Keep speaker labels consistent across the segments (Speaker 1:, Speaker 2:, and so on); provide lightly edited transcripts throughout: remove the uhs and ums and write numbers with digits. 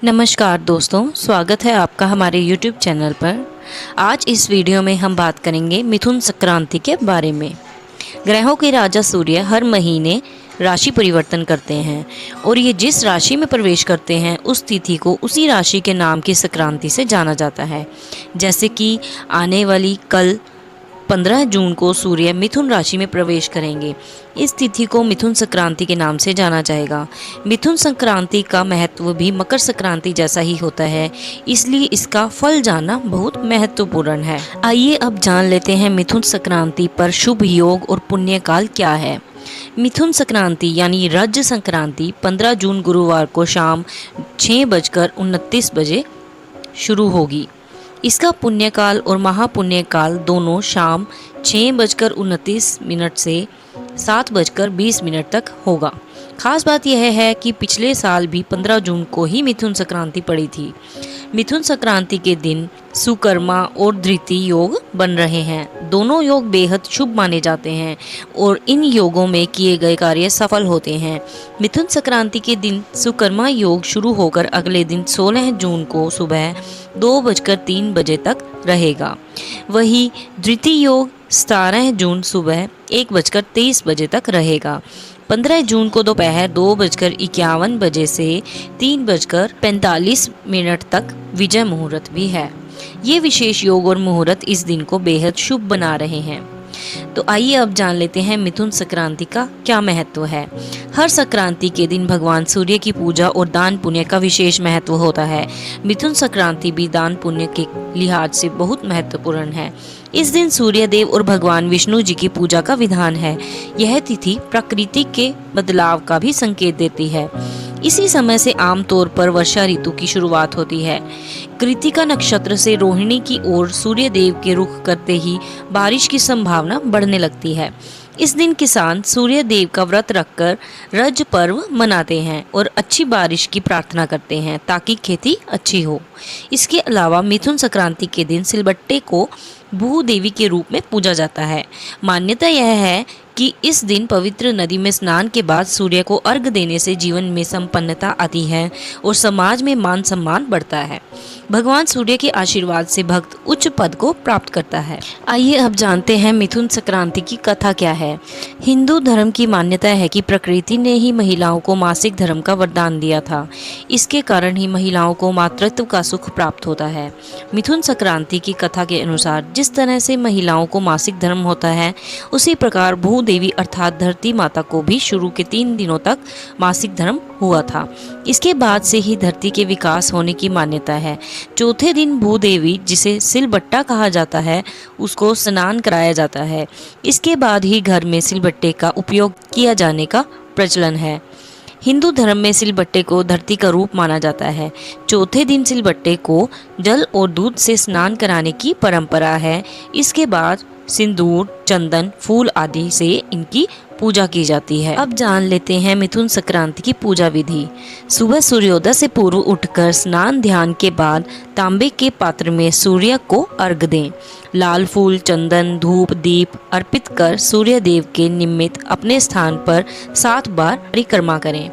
Speaker 1: नमस्कार दोस्तों, स्वागत है आपका हमारे YouTube चैनल पर। आज इस वीडियो में हम बात करेंगे मिथुन संक्रांति के बारे में। ग्रहों के राजा सूर्य हर महीने राशि परिवर्तन करते हैं और ये जिस राशि में प्रवेश करते हैं उस तिथि को उसी राशि के नाम की संक्रांति से जाना जाता है। जैसे कि आने वाली कल 15 जून को सूर्य मिथुन राशि में प्रवेश करेंगे। इस तिथि को मिथुन संक्रांति के नाम से जाना जाएगा। मिथुन संक्रांति का महत्व भी मकर संक्रांति जैसा ही होता है, इसलिए इसका फल जानना बहुत महत्वपूर्ण है। आइए अब जान लेते हैं मिथुन संक्रांति पर शुभ योग और पुण्य काल क्या है। मिथुन संक्रांति यानी रज संक्रांति 15 जून गुरुवार को शाम 6:29 बजे शुरू होगी। इसका पुण्यकाल और महापुण्यकाल दोनों शाम 6:29 से 7:20 तक होगा। खास बात यह है कि पिछले साल भी 15 जून को ही मिथुन संक्रांति पड़ी थी। मिथुन संक्रांति के दिन सुकर्मा और धृति योग बन रहे हैं। दोनों योग बेहद शुभ माने जाते हैं और इन योगों में किए गए कार्य सफल होते हैं। मिथुन संक्रांति के दिन सुकर्मा योग शुरू होकर अगले दिन 16 जून को सुबह 2:03 बजे तक रहेगा। वही धृति योग 17 जून सुबह 1:23 बजे तक रहेगा। 15 जून को दोपहर 2:51 बजे से 3:45 तक विजय मुहूर्त भी है। ये विशेष योग और मुहूर्त इस दिन को बेहद शुभ बना रहे हैं। तो आइए अब जान लेते हैं मिथुन संक्रांति का क्या महत्व है। हर संक्रांति के दिन भगवान सूर्य की पूजा और दान पुण्य का विशेष महत्व होता है। मिथुन संक्रांति भी दान पुण्य के लिहाज से बहुत महत्वपूर्ण है। इस दिन सूर्य देव और भगवान विष्णु जी की पूजा का विधान है। यह तिथि प्रकृति के बदलाव का भी संकेत देती है। इसी समय से आमतौर पर वर्षा ऋतु की शुरुआत होती है। कृतिका नक्षत्र से रोहिणी की ओर सूर्य देव के रुख करते ही बारिश की संभावना बढ़ने लगती है। इस दिन किसान सूर्य देव का व्रत रखकर रज पर्व मनाते हैं और अच्छी बारिश की प्रार्थना करते हैं ताकि खेती अच्छी हो। इसके अलावा मिथुन संक्रांति के दिन सिलबट्टे को भू देवी के रूप में पूजा जाता है। मान्यता यह है कि इस दिन पवित्र नदी में स्नान के बाद सूर्य को अर्घ देने से जीवन में संपन्नता आती है और समाज में मान सम्मान बढ़ता है। भगवान सूर्य के आशीर्वाद से भक्त उच्च पद को प्राप्त करता है। आइए अब जानते हैं मिथुन संक्रांति की कथा क्या है। हिंदू धर्म की मान्यता है कि प्रकृति ने ही महिलाओं को मासिक धर्म का वरदान दिया था। इसके कारण ही महिलाओं को मातृत्व का सुख प्राप्त होता है। मिथुन संक्रांति की कथा के अनुसार जिस तरह से महिलाओं को मासिक धर्म होता है, उसी प्रकार भू देवी अर्थात धरती माता को भी शुरू के 3 दिनों तक मासिक धर्म हुआ था। इसके बाद से ही धरती के विकास होने की मान्यता है। चौथे दिन भूदेवी, जिसे सिलबट्टा कहा जाता है, उसको स्नान कराया जाता है। इसके बाद ही घर में सिलबट्टे का उपयोग किया जाने का प्रचलन है। हिंदू धर्म में सिलबट्टे को धरती का रूप माना जाता है। चौथे दिन सिलबट्टे को जल और दूध से स्नान कराने की परंपरा है। इसके बाद सिंदूर, चंदन, फूल आदि से इनकी पूजा की जाती है। अब जान लेते हैं मिथुन संक्रांति की पूजा विधि। सुबह सूर्योदय से पूर्व उठकर स्नान ध्यान के बाद तांबे के पात्र में सूर्य को अर्घ दें। लाल फूल, चंदन, धूप, दीप अर्पित कर सूर्य देव के निमित्त अपने स्थान पर 7 बार परिक्रमा करें।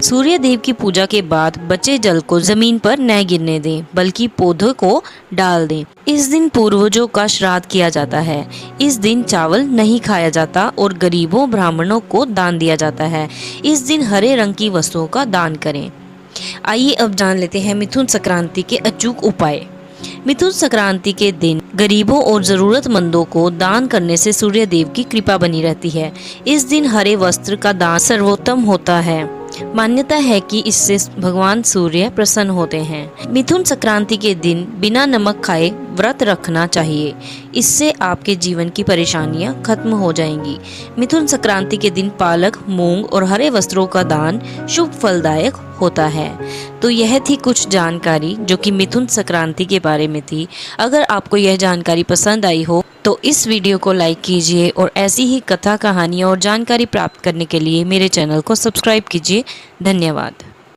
Speaker 1: सूर्य देव की पूजा के बाद बचे जल को जमीन पर न गिरने दें, बल्कि पौधों को डाल दें। इस दिन पूर्वजों का श्राद्ध किया जाता है। इस दिन चावल नहीं खाया जाता और गरीबों ब्राह्मणों को दान दिया जाता है। इस दिन हरे रंग की वस्तुओं का दान करें। आइए अब जान लेते हैं मिथुन संक्रांति के अचूक उपाय। मिथुन संक्रांति के दिन गरीबों और जरूरतमंदों को दान करने से सूर्य देव की कृपा बनी रहती है। इस दिन हरे वस्त्र का दान सर्वोत्तम होता है। मान्यता है कि इससे भगवान सूर्य प्रसन्न होते हैं। मिथुन संक्रांति के दिन बिना नमक खाए व्रत रखना चाहिए। इससे आपके जीवन की परेशानियां खत्म हो जाएंगी। मिथुन संक्रांति के दिन पालक, मूंग और हरे वस्त्रों का दान शुभ फलदायक होता है। तो यह थी कुछ जानकारी जो कि मिथुन संक्रांति के बारे में थी। अगर आपको यह जानकारी पसंद आई हो तो इस वीडियो को लाइक कीजिए और ऐसी ही कथा, कहानियाँ और जानकारी प्राप्त करने के लिए मेरे चैनल को सब्सक्राइब कीजिए। धन्यवाद।